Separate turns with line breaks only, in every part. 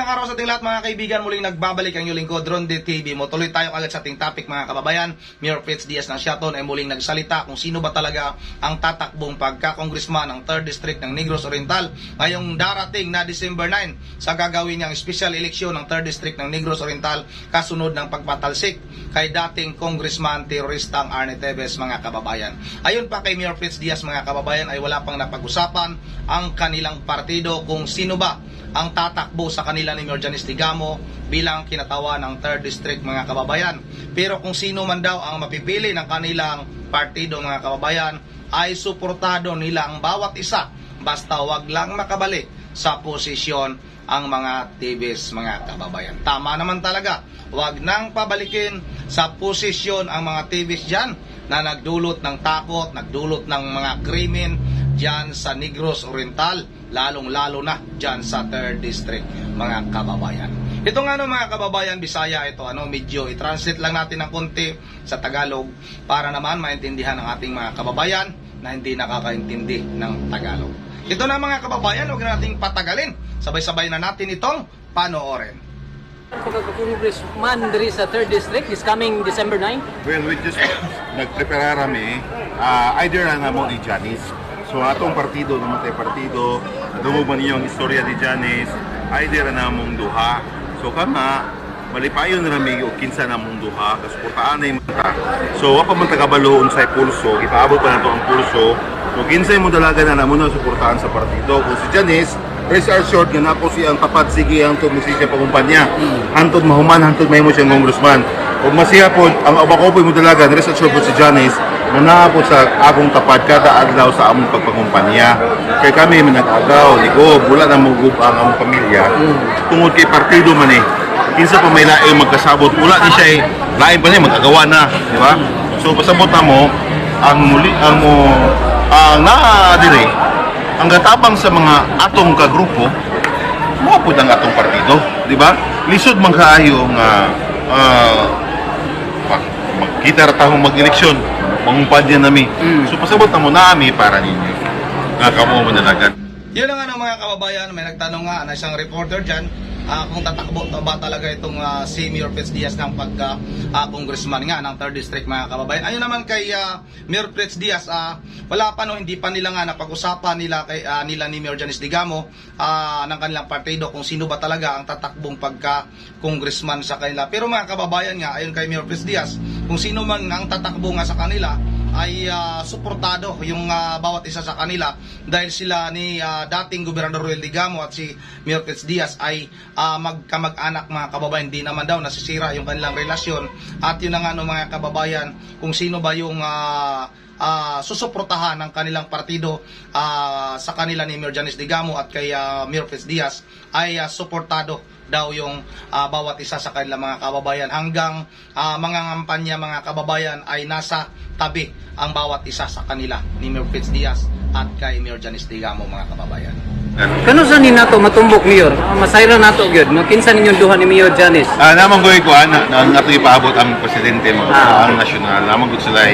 Magandang araw sa ating lahat mga kaibigan. Muling nagbabalik ang inyong lingkod, Ronde TV mo. Tuloy tayo agad sa ating topic mga kababayan. Mayor Fritz Diaz ng Siaton ay muling nagsalita kung sino ba talaga ang tatakbong pagka-congressman ng 3rd District ng Negros Oriental ngayong darating na December 9 sa gagawin niyang special eleksyon ng 3rd District ng Negros Oriental kasunod ng pagpatalsik kay dating congressman teroristang Arne Teves mga kababayan. Ayon pa kay Mayor Fritz Diaz mga kababayan ay wala pang napag-usapan ang kanilang partido kung sino ba ang tatakbo sa kanila ni Mayor Janice Digamo bilang kinatawa ng 3rd District mga kababayan. Pero kung sino man daw ang mapipili ng kanilang partido mga kababayan ay suportado nila ang bawat isa basta wag lang makabalik sa posisyon ang mga TVs mga kababayan. Tama naman talaga, wag nang pabalikin sa posisyon ang mga TVs dyan na nagdulot ng takot, nagdulot ng mga krimen dyan sa Negros Oriental, lalong-lalo na dyan sa 3rd District, mga kababayan. Ito nga mga kababayan, Bisaya, ito medyo i-translate lang natin ng konti sa Tagalog para naman maintindihan ng ating mga kababayan na hindi nakakaintindi ng Tagalog. Ito na mga kababayan, huwag na nating patagalin. Sabay-sabay na natin itong panoorin.
Pagka-congressman diri sa 3rd District is coming December 9.
Well, we just nagprepare rami, either na mo ni Janice. So atong partido, naman tayo partido, nadumo ba niyo ang istorya ni Janice, either na mong duha. So kama, malipayon na rami o kinsa na mong duha, kasuportaan na yung mata. So wapa man tagabalo sa pulso, ipaabot pa na ito ang pulso. So kinsa mo dalaga na mo na suportahan sa partido. Kung si Janice, rest assured nga na po siyang tapat sige ang tumisisya pagumpanya. Hantod mahuman, hantod mahimo siyang congressman. Kung masiya po, ang abakopoy mo dalaga, rest assured po si Janice, muna po sa akong tapat kada adlaw sa among pagpakumpanya. Kaya kami nag-agaw, ligo, wala na mugub ang among pamilya. Tungod kay partido man kinsa pa may laing magkasabot, wala ni siya lain pa niya, mag-agawa na, di ba? So pasabot na mo, ang dire, ang gatabang sa mga atong kagrupo, mapod ang atong partido, di ba? Lisod man kaayo nga magkita ratahong mag-eleksyon, mangumpad niya nami. So pasabot na mo nami para ninyo. Nga kamo manalagan.
Yun ang mga kababayan, may nagtanong nga na isang reporter dyan kung tatakbo ba talaga itong si Mayor Fritz Diaz ng pagka-congressman nga ng 3rd District mga kababayan. Ayun naman kay Mayor Fritz Diaz, wala pa hindi pa nila nga napag-usapan nila ni Mayor Janice Digamo ng kanilang partido kung sino ba talaga ang tatakbong pagka-congressman sa kanila. Pero mga kababayan nga, ayun kay Mayor Fritz Diaz, kung sino man ang tatakbo nga sa kanila ay suportado yung bawat isa sa kanila dahil sila ni dating Gobernador Roel Digamo at si Mayor Fritz Diaz ay magkamag-anak mga kababayan. Hindi naman daw nasisira yung kanilang relasyon at yun na nga mga kababayan kung sino ba yung susuportahan ng kanilang partido sa kanila ni Mayor Janice Digamo at kay Mayor Fritz Diaz ay suportado daw yung bawat isa sa kanilang mga kababayan hanggang mga ngampanya mga kababayan ay nasa tabi ang bawat isa sa kanila ni Mayor Fritz Diaz at kay Mayor Janice Digamo mga kababayan.
Kano sa ni nato matumbok Mayor? Masayra nato gyud. No kinsa ninyo duha ni Mayor Janice?
Namang goy ko na ato ipaabot ang presidente mo ang nasyonal. Namang gud sila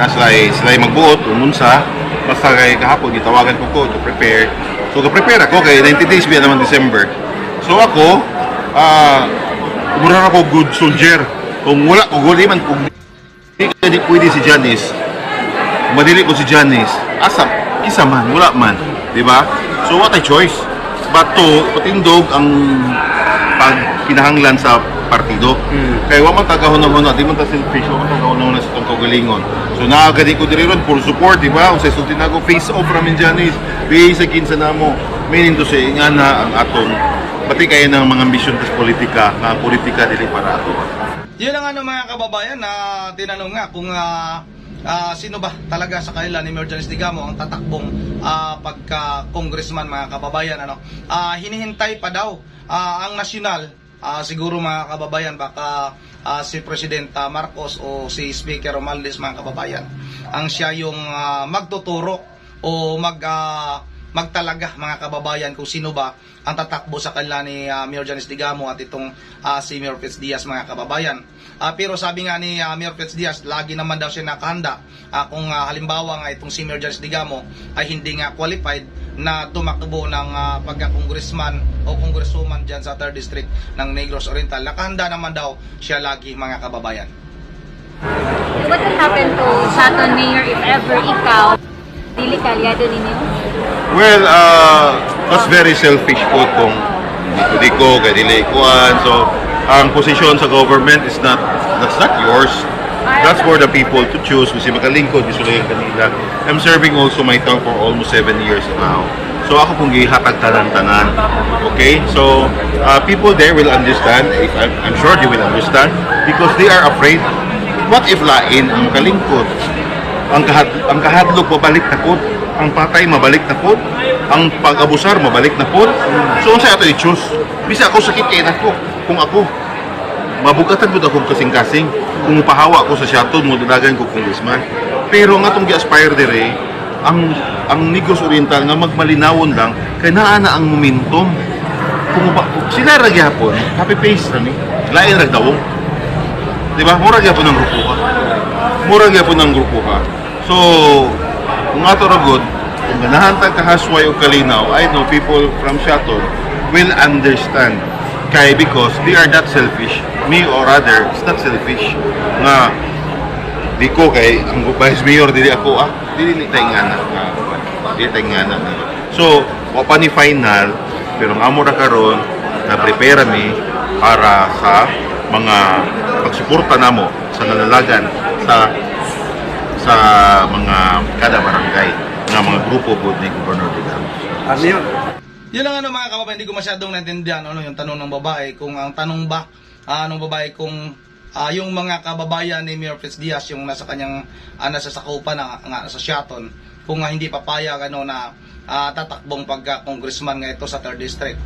sila magbuot umunsa basta kay kahapon gitawagan ko to prepare. So ka-prepare ako kay 90 days biya naman December. So ako mura ako good soldier. Kung wala ko guli man kung di pwede si Janice. Madili ko si Janice. Asa isa man, wala man, di ba? So what a choice. But to patindog ang pagkinahanglan sa partido. Kaya wa man tagahon-hon, di man ta selfish, wa man tagahon-hon sa itong kaugalingon. So naagadi ko diri ron for support, di ba? Kung sa sulti na ako face off ramin Janice, face again sa namo. Meaning to say nga na ang atong pati kayo ng mga ambisyon sa politika, nga politika dili para ato.
Yun ang mga kababayan na tinanong nga kung sino ba talaga sa kanila ni Mayor Janice Digamo ang tatakbong pagka-congressman mga kababayan. Hinihintay pa daw ang nasyonal, siguro mga kababayan, baka si President Marcos o si Speaker Romualdez mga kababayan ang siya yung magtuturo o magtalaga mga kababayan kung sino ba ang tatakbo sa kanila ni Mayor Janice Digamo at itong si Mayor Fritz Diaz mga kababayan. Pero sabi nga ni Mayor Fritz Diaz, lagi naman daw siya nakahanda kung halimbawa nga itong si Mayor Janice Digamo ay hindi nga qualified na tumakbo ng pagka-congressman o congresswoman dyan sa 3rd District ng Negros Oriental. Nakahanda naman daw siya lagi, mga kababayan.
What will happen to Shaton Mayor if ever ikaw dili kalyado ninyo?
Well, that's very selfish po kung di ko, kay dili kuan. So, ang posisyon sa government is that's not yours. That's for the people to choose. Kasi makalingkod, gusto lang yung kanila. I'm serving also my term for almost 7 years now. So ako pong gihatag tanan-tanan. Okay? So, people there will understand. I'm sure they will understand because they are afraid. What if lain ang makalingkod? Ang kahadlok mabalik na po. Ang patay mabalik na po. Ang pag-abusar mabalik na po. So, sa ato i-choose. Bisa ako sakit kayo na ko. Kung ako, mabugatan po akong kasing-kasing. Kung pahawa ko sa Shaton, mudulagan ko congressman. Pero nga itong gi-aspire dire, ang Negros Oriental nga magmalinawon lang, kaya naana ang momentum. Kung sila ragyapon, copy-paste na ni. Lain ragdawong. Diba? Murag yapon ng grupo ka. Murag yapon ng grupo ka. So, kung ato ragod, kung ganahantag kahasway o kalinaw, I know people from Shaton will understand. Kaya because they are not selfish. Me or rather, it's not selfish. Nga, di ko kay, ang vice mayor, dili ako, dili tayo nga na. Dili tayo nga na. So, wapa ni final, pero nga mo na karon, na-prepare mi para sa mga pagsuporta namo sa nalalagan sa mga kada barangay nga mga grupo po ni Governor Digamos.
Yun lang mga kababayan, hindi ko masyadong naintindihan yung tanong ng babae. Kung ang tanong ba ng babae kung yung mga kababayan ni Mayor Fritz Diaz yung nasa kanyang nasa sakupan nga sa Shaton, kung hindi papayag na tatakbong pagka-congressman nga ito sa 3rd District.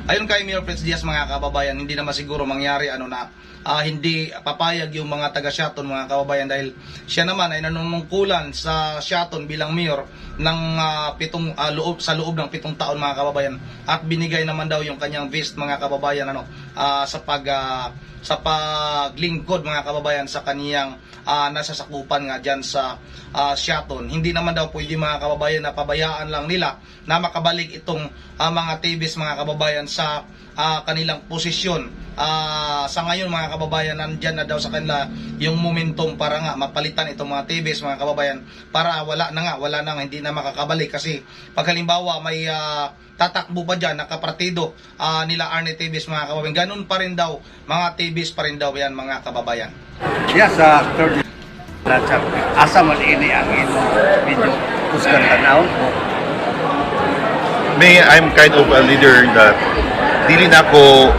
Ayon kay Mayor Fritz Diaz, mga kababayan, hindi naman siguro mangyari hindi papayag yung mga taga Shaton, mga kababayan, dahil siya naman ay nanunungkulan sa Shaton bilang mayor ng sa loob ng 7 taon, mga kababayan, at binigay naman daw yung kanyang vest, mga kababayan, sa paglingkod, mga kababayan, sa kaniyang nasasakupan nga dyan sa Shaton. Hindi naman daw pwede, mga kababayan, na pabayaan lang nila na makabalik itong mga TVs, mga kababayan, sa kanilang posisyon. Sa ngayon, mga kababayan, nandyan na daw sa kanila yung momentum para nga mapalitan itong mga TVs, mga kababayan, para wala na hindi na makakabalik. Kasi pag halimbawa may tatakbo pa dyan, nakapartido nila Arne TVs, mga kababayan, ganun pa rin daw, mga TVs pa rin daw yan, mga kababayan.
Yes, sa 3rd District, asa man ini ang medyo kusgan tanaw.
I'm kind of a leader that dili na ako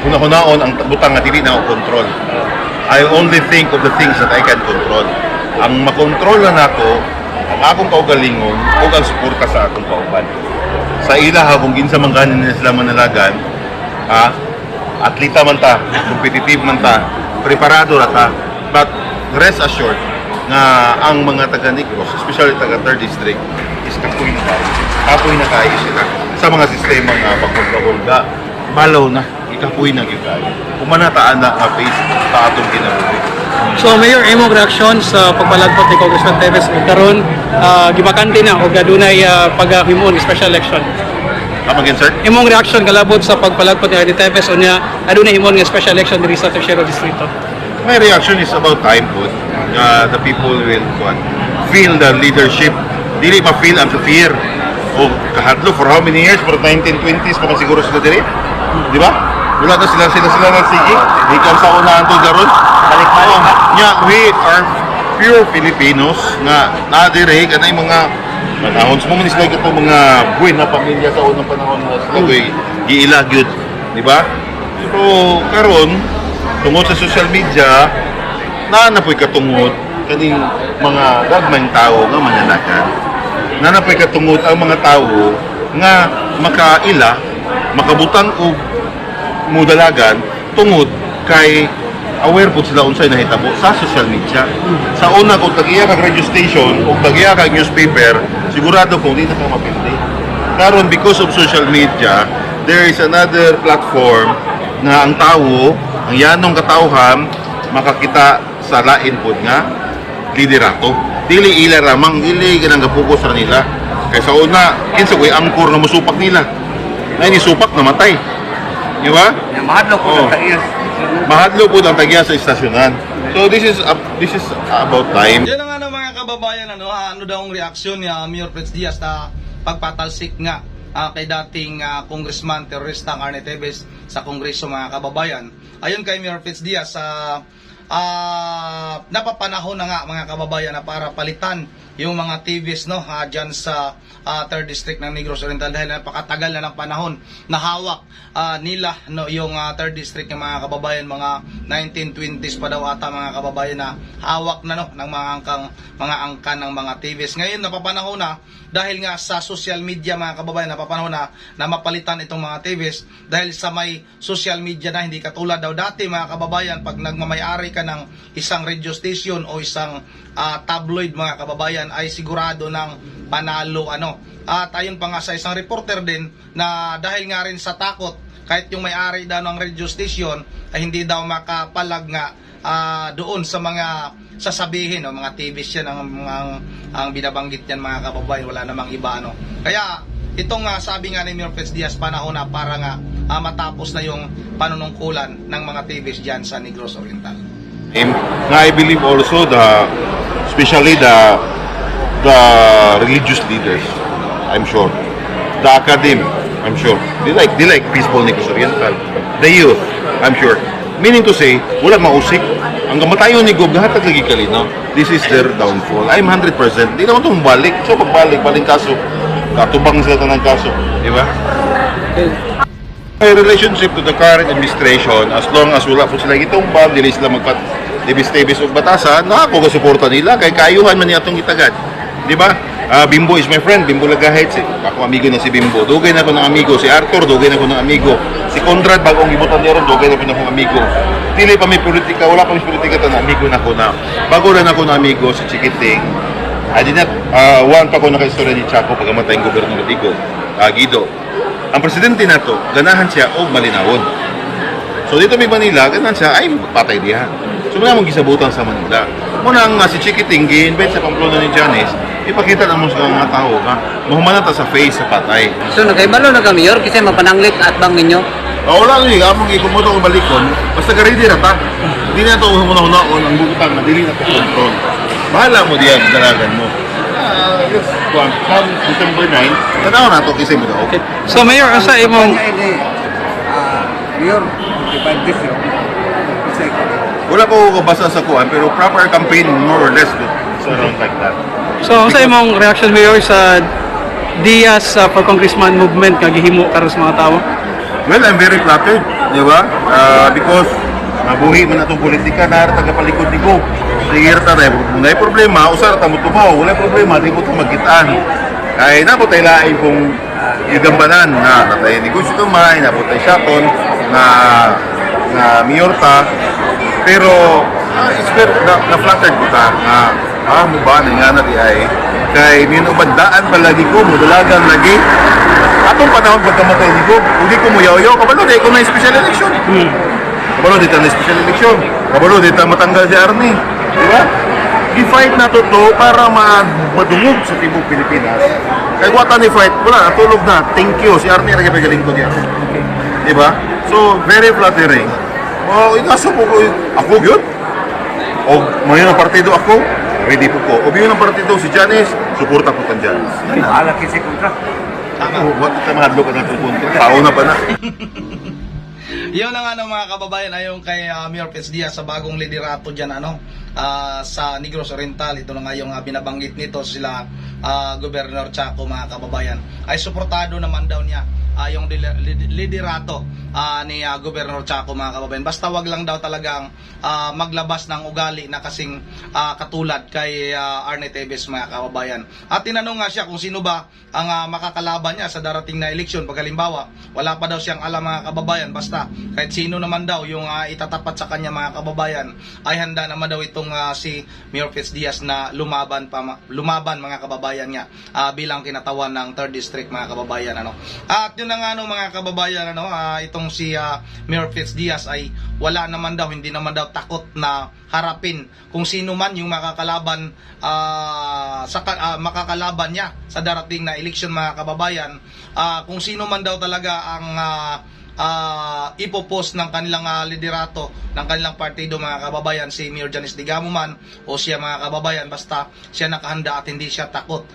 hunahunaon ang butang nga dili na ako control. I only think of the things that I can control. Ang makontrol na nako ang akong kaugalingon o ang suporta sa akong kauban. Sa ila kung ginsa man ganin nila sila manalagan, atleta man ta, competitive man ta, preparado ra ta. But rest assured nga ang mga taga Negros, especially taga 3rd District, is kapoy na tayo. Kapoy na tayo sila sa mga sistema nga pagkulga-kulga. Malaw na, ikapoy na kita. Kumanataan na face sa atong kinabuhi.
So Mayor, imong reaksyon sa pagpalagpot ni Congressman Teves karon gibakante na o gadunay paghimuon special election.
Come again, sir?
Imong reaksyon kalabot sa pagpalagpot ni Teves o niya adunay himuon nga special election diri sa Tercero Distrito.
My reaction is about time po. The people will feel the leadership. Dili ma-feel ang fear. O kahadlo for how many years? For 1920s pa man siguro sila diri. Di ba? Wala na sila nagsige. Ikaw sa unahan to garon. Balik-balik. We are pure Filipinos nga nadiri kanay mga panahon. Sumama ni sila itong mga buhay na pamilya sa unang panahon na sila giilagyod. Di ba? So, karon tungod sa social media, naanapoy katungod kaning mga gagmayng tao nga mananakan. Naanapoy katungod ang mga tao nga makaila, makabutang og mudalagan tungod kay aware po sila unsay nahitabo sa social media. Sa una kung tagiya kag radio station o tagiya kag newspaper, sigurado po di na ka mapildi. Karon because of social media, there is another platform na ang tao, ang yanong katawhan makakita sa lain pod nga liderato. Dili ila ramang dili ganang gapokus ra nila. Kaysa una, kinsa ko'y angkor na musupak nila. Na ini supak, namatay. Di ba?
Yung mahadlo ko
Oo.
ng taiyas.
Mahadlo po ang tagya sa istasyonan. So this is about time.
Yan na nga ng mga kababayan, ano daw ang reaksyon ni Mayor Fritz Diaz na pagpatalsik nga kay dating congressman terorista Arne Teves sa Kongreso, mga kababayan. Ayon kay Mayor Fritz Diaz, napapanahon na nga, mga kababayan, na para palitan yung mga TVs dyan sa 3rd District ng Negros Oriental dahil napakatagal na ng panahon na hawak nila yung 3rd District ng mga kababayan, mga 1920s pa daw ata, mga kababayan, na hawak na ng mga angkan ng mga TVs. Ngayon napapanahon na dahil nga sa social media, mga kababayan, napapanahon na mapalitan itong mga TVs dahil sa may social media na, hindi katulad daw dati, mga kababayan, pag nagmamayari ka ng isang radio station o isang tabloid, mga kababayan, ay sigurado ng panalo At ayon pa nga sa isang reporter din na dahil nga rin sa takot, kahit yung may-ari daw ng radio station ay hindi daw makapalag nga doon sa mga sasabihin, mga TVs yan ang binabanggit yan, mga kababayan, wala namang iba Kaya itong sabi nga ni Mayor Fritz Diaz, panahon na para nga matapos na yung panunungkulan ng mga TVs dyan sa Negros Oriental.
I believe also especially the religious leaders, I'm sure. The academy, I'm sure. They like peaceful Negros Oriental. The youth, I'm sure. Meaning to say, wala mausik. Ang kamatayon ni Gob, gahatag lagi kalinaw. This is their downfall. I'm 100%. Di naman itong balik. So pagbalik kaso, katubang sila ng kaso. Di ba? My relationship to the current administration, as long as wala po sila itumbang, dili sila magpat-tibis-tibis o batasan, ako suporta nila, kay kayuhan man niya itong itagad. Di ba? Bimbo is my friend, Bimbo Lagahit. Ako amigo na si Bimbo. Dugay na ako ng amigo. Si Arthur, dugay na ako ng amigo. Si Conrad, bagong ibutan niya ron, dugay na ako ng amigo. Dili pa may politika, wala pa may politika na amigo na ako na. Bago na ako ng amigo, si Chikiting. I did not, one pa ko naka-istorya ni Chaco pagkamatay ng Gobernador Bigo, Guido. Ang presidente na to, ganahan siya o malinawon. So dito may Manila, ganahan siya, ay patay diha. So muna mong gisabutan sa Manila. Muna nga si Chikiting, gi-invite sa Pamplona ni Janice, ipakita na mo sa mga tao ka, mahumanan ta sa face sa patay.
So nakaibalo na ka, Mayor, kasi mapananglit at bang ninyo?
Wala nyo, among ikumuto kong balikon, basta garidi na ta. Hindi na ito humuna-hunaon, ang bukutang na, dili na ito kontrol. Bahala mo diyan, dalagan mo. Come December 9, tanaw na ito kasi mo daw.
So Mayor, asa imong
Mayor, divide this yun. Kasi
Wala ko kabasa sa kuan, pero proper campaign, more or less, it's around like that.
So, sa imong reaction, Mayor, sa Diaz for Congressman movement nga gihimo karon sa mga tao?
Well, I'm very flattered, di ba? Because nabuhi man atong politika, na tagapalikod ni ko. Sige ta na, kung may problema, usara ta mo tumaw. Wala problema, di mo ito magitaan. Kaya napot ay laing kung igambanan na natay negosyo tumay, napot ay shaton na mayor ta. Pero, na-flattered ko ta na, mo ba, nga na di ay, kay minubandaan palagi ko, mudalagan lagi. Atong panahon pagkamatay ni ko, hindi ko muyaw-yaw, kabalo, di ko na special election. Kabalo, di ta na special election. Kabalo, di ta matanggal si Arnie. Di ba? I-fight na to para madungog sa tibok Pilipinas. Kaya wata ni fight, wala, natulog na. Thank you, si Arnie nagpagaling ko niya. Di ba? So, very flattering. Ikaso po ko, ako yun? O mayon ang partido ako, ready po ko. O mayon ang partido si Janice, suporta ko kang Janice.
bahala kasi kontra.
What ka mahadlo ka na pupunta? Tao na pa na.
Yun na nga ng mga kababayan, ayon kay Mayor Fritz Diaz sa bagong liderato dyan sa Negros Oriental. Ito na nga yung binabanggit nito sila Governor Chaco, mga kababayan, ay suportado naman daw niya yung liderato ni Governor Chaco, mga kababayan. Basta wag lang daw talagang maglabas ng ugali na kasing katulad kay Arne Teves, mga kababayan. At tinanong nga siya kung sino ba ang makakalaban niya sa darating na eleksyon. Pag halimbawa, wala pa daw siyang alam, mga kababayan. Basta kahit sino naman daw yung itatapat sa kanya, mga kababayan, ay handa naman daw ito itong si Mayor Fitz Diaz na lumaban mga kababayan niya bilang kinatawan ng 3rd District mga kababayan ano. At yun na nga no, mga kababayan ano, itong si Mayor Fitz Diaz ay wala naman daw, hindi naman daw takot na harapin kung sino man yung makakalaban makakalaban niya sa darating na eleksyon mga kababayan. Kung sino man daw talaga ang ipopost ng kanilang liderato ng kanilang partido mga kababayan, si Mayor Janice Digamo man o siya mga kababayan, basta siya nakahanda at hindi siya takot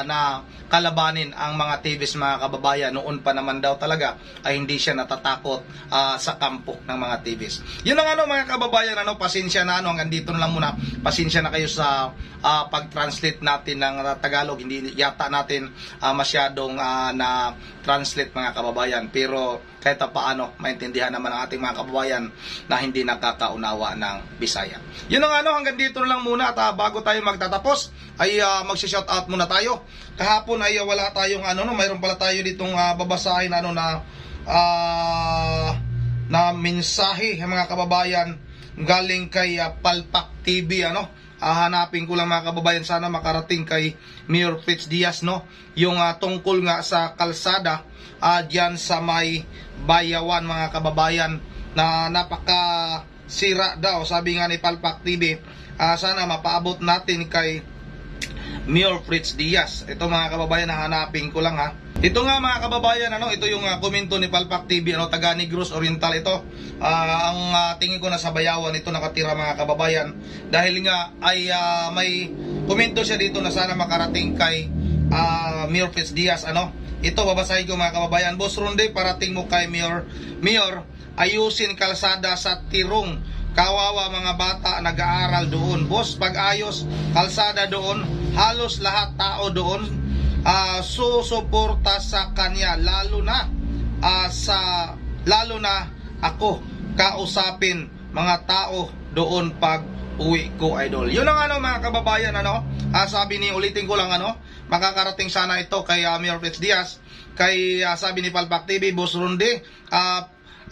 na kalabanin ang mga TVs mga kababayan. Noon pa naman daw talaga ay hindi siya natatakot sa kampo ng mga TVs. Yun ang ano mga kababayan, ano, pasensya na ano, hanggang dito na lang muna. Pasensya na kayo sa pag-translate natin ng Tagalog, hindi yata natin masyadong na translate mga kababayan, pero kahit paano maintindihan naman ang ating mga kababayan na hindi nakakaunawa ng Bisaya. Yun ang ano, hanggang dito na lang muna. At bago tayo magtatapos ay magsi-shoutout muna tayo. Kahapon ay wala tayong ano, no, mayroon pala tayo ditong babasahin ano na mensahe mga kababayan galing kay Palpak TV ano. Hanapin ko lang mga kababayan, sana makarating kay Mayor Fitz Diaz no, yung tungkol nga sa kalsada diyan sa may Bayawan mga kababayan na napaka sira daw, sabi nga ni Palpak TV. Sana mapaabot natin kay Mayor Fitz Diaz. Ito mga kababayan, hanapin ko lang ha. Ito nga mga kababayan, ano, ito yung komento ni Palpak TV, ano, taga Negros Oriental ito. Ang tingin ko na sa Bayawan ito nakatira mga kababayan, dahil nga ay may komento siya dito na sana makarating kay Mayor Fitz Diaz ano. Ito babasahin ko mga kababayan. Boss Ronde, parating mo kay Mayor, ayusin kalsada sa Tirong. Kawawa mga bata nag-aaral doon. Boss, pag-ayos kalsada doon, halos lahat tao doon susuporta sa kanya, lalo na ako kausapin mga tao doon pag uwi ko, idol. Yun ang ano mga kababayan ano, sabi ni, ulitin ko lang ano, makakarating sana ito kay Mayor Fitz Diaz, kay sabi ni Palpak TV, Boss Ronde,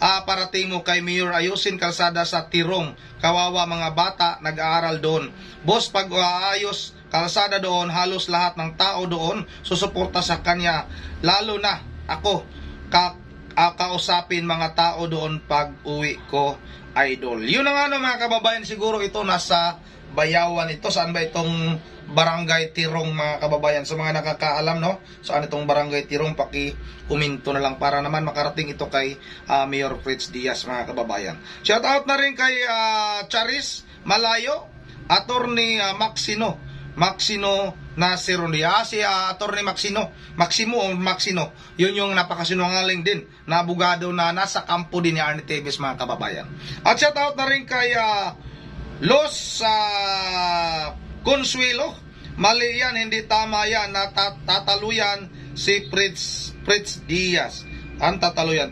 parating mo kay Mayor, ayusin kalsada sa Tirong, kawawa mga bata nag-aaral doon. Boss, pag ayos kalsada doon, halos lahat ng tao doon susuporta sa kanya, lalo na ako kausapin mga tao doon pag uwi ko, idol. Yun ang ano mga kababayan, siguro ito nasa Bayawan ito. Saan ba itong Barangay Tirong mga kababayan? Sa mga nakakaalam no, saan itong Barangay Tirong, paki-kuminto na lang para naman makarating ito kay Mayor Fitz Diaz mga kababayan. Shout out na rin kay Charis Malayo, Attorney Maxino Nasirundi. Si Attorney Maximo, yun yung napakasinungaling din na abogado na nasa kampo din ni Arnie Teves mga kababayan. At shout out na rin kay Los Consuelo, mali yan, hindi tama yan, tataluyan si Fitz Diaz. Ang tatuluyan,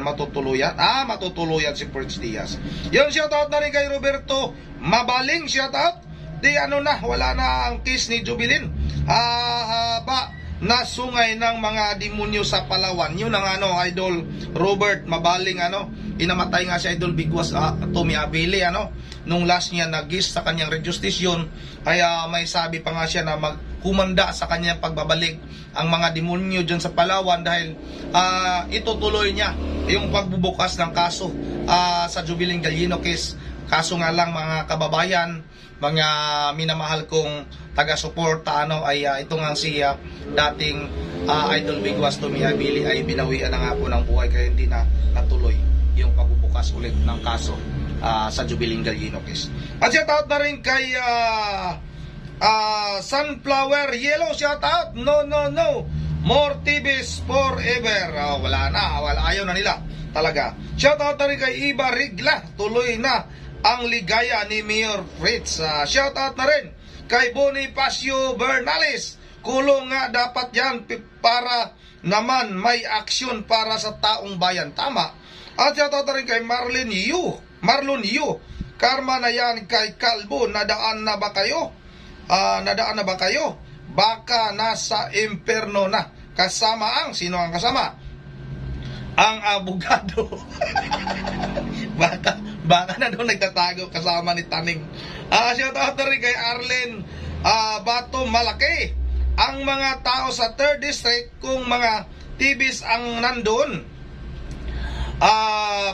matutuluyan si Fitz Diaz. Yun, shout out na rin kay Roberto Mabaling, shout out. Di ano na, wala na ang case ni Jubilin. Nasungay ng mga demonyo sa Palawan. Yun ang ano, Idol Robert Mabaling ano, inamatay nga si Idol Bigwas Tommy Abili ano, nung last niya nagis sa kanyang rejustisyon. Kaya may sabi pa nga siya na magkumanda sa kanyang pagbabalik ang mga demonyo dyan sa Palawan, dahil itutuloy niya yung pagbubukas ng kaso sa Jubilin Gallino case. Kaso nga lang mga kababayan, mga minamahal kong taga-suporta ano, ay ito nga si dating Idol Bigwas Tommy Abili ay binawian na nga po ng buhay, kaya hindi na natuloy yung pagbubukas ulit ng kaso sa Jubilin Gallino case. At shout out na rin kay Sunflower Yellow, shout out. No more TVs forever. Wala na, ayaw na nila talaga. Shout out na rin kay Iba Rigla, tuloy na ang ligaya ni Mayor Fitz. Shout out na rin kay Bonifacio Bernales, kulong nga dapat yan para naman may aksyon para sa taong bayan. Tama. At shout out na rin kay Marlon Yu, karma na yan kay Kalbo. Nadaan na ba kayo? Baka nasa imperno na. Kasama ang, sino ang kasama? Ang abogado. Baka na doon nagtatago kasama ni Taning. Shout out na rin kay Arlen Bato Malaki. Ang mga tao sa 3rd District, kung mga TVs ang nandun,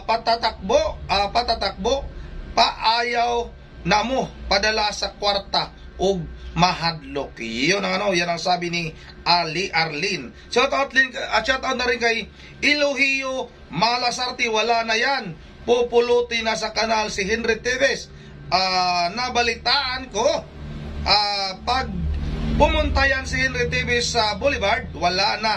patatakbo, paayaw na mo, padala sa kwarta o mahadlok. Yun ang yan ang sabi ni Ali Arlin. Shout out na rin kay Ilohio Malasarte, wala na yan, pupulutin na sa kanal si Henry Teves. Nabalitaan ko, pag pumunta yan si Henry Teves sa Boulevard, wala na.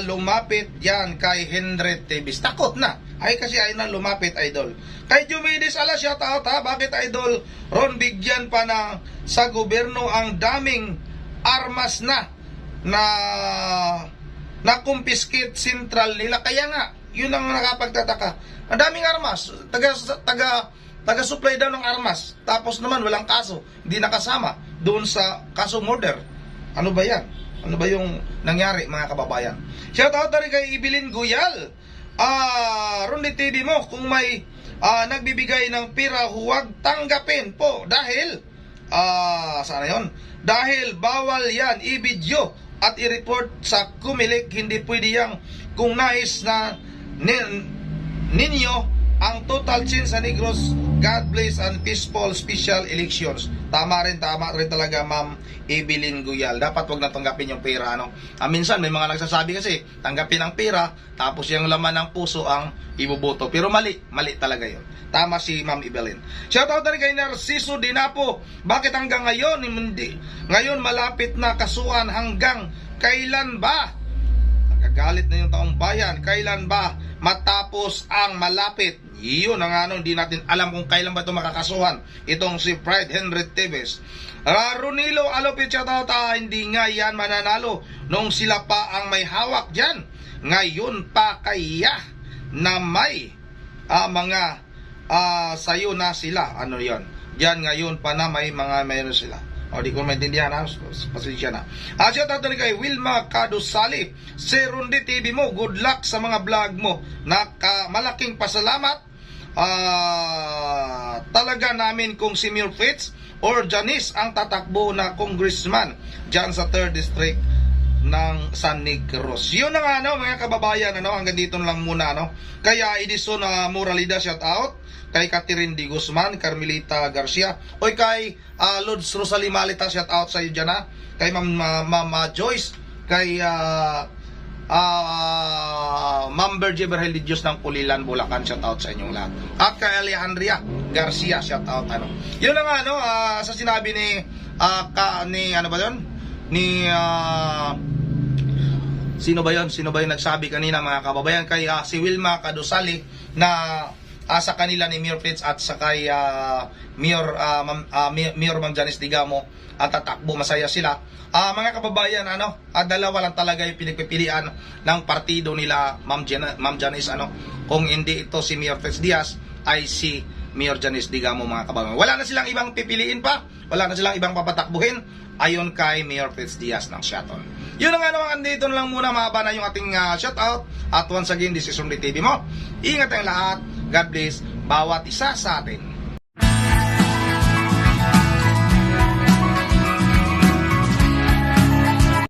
Lumapit yan kay Henry Teves. Takot na. Ay kasi ay na lumapit, idol. Kay Jumidis Ala, shout out ha. Bakit, idol? Ron, bigyan pa na sa gobyerno ang daming armas na kumpiskit sentral nila. Kaya nga, yun ang nakapagtataka. Ang daming armas. Taga-supply daw ng armas. Tapos naman, walang kaso. Hindi nakasama doon sa kaso murder. Ano ba yan? Ano ba yung nangyari, mga kababayan? Shout out na rin kay Ibilin Guyal. Rundi TV mo, kung may nagbibigay ng pira, huwag tanggapin po. Dahil, sana yon? Dahil bawal yan i-video at i-report sa Kumilik. Hindi pwede yan kung nais na ninyo ang total change sa Negros. God bless and peaceful special elections. Tama rin talaga, Ma'am Evelyn Guyal. Dapat wag na tanggapin yung pera, ano. Minsan may mga nagsasabi kasi tanggapin ang pera tapos yung laman ng puso ang iboboto. Pero mali talaga yun. Tama si Ma'am Evelyn. Shout out na rin kay Narciso Dinapo. Bakit hanggang ngayon hindi? Ngayon malapit na kasuhan, hanggang kailan ba? Nagagalit na yung taong bayan. Kailan ba matapos ang malapit? Iyon ang hindi natin alam kung kailan ba ito makakasuhan. Itong si Pride Henry Teves. Runilo Alopit, hindi nga yan mananalo nung sila pa ang may hawak dyan. Ngayon pa kaya na may mga sayo na sila. Ano yon? Diyan ngayon pa na may mga mayroon sila. O di ko maintindihan, pasensya na. Shout out na kay Wilma Kadusali. Si Rundi TV mo, good luck sa mga vlog mo. Malaking pasalamat. Talaga namin kung si Mayor Fitz or Janice ang tatakbo na congressman dyan sa 3rd District ng San Negros. Yun na nga, mga kababayan, hanggang dito lang muna, Kaya Edison Moralida, shout out kay Catherine D. Guzman, Carmelita Garcia, o kay Lods Rosalie Malita, shout out sa iyo dyan, kay Ma'am Joyce, kay Ma'am Berge Berhel Diyos ng Pulilan, Bulacan, shout out sa inyong lahat. At kay Alejandria Garcia, shout out. Yun na nga, sa sinabi ni sino ba yun nagsabi kanina, mga kababayan, kay si Wilma Kadusali na sa kanila ni Mayor Fitz at sa kay Mayor Ma'am Janice Digamo at tatakbo, masaya sila. Mga kababayan, dalawa lang talaga yung pinagpipilian ng partido nila, Ma'am Janice, kung hindi ito si Mayor Fitz Diaz, ay si Mayor Janice Digamo, mga kababayan. Wala na silang ibang pipiliin pa, wala na silang ibang papatakbuhin ayon kay Mayor Fitz Diaz ng Shaton. Yun nga andito lang muna, mahaba na yung ating shoutout. At once again, this is Rundi TV mo. Ingat tayong lahat. God bless bawat isa sa atin.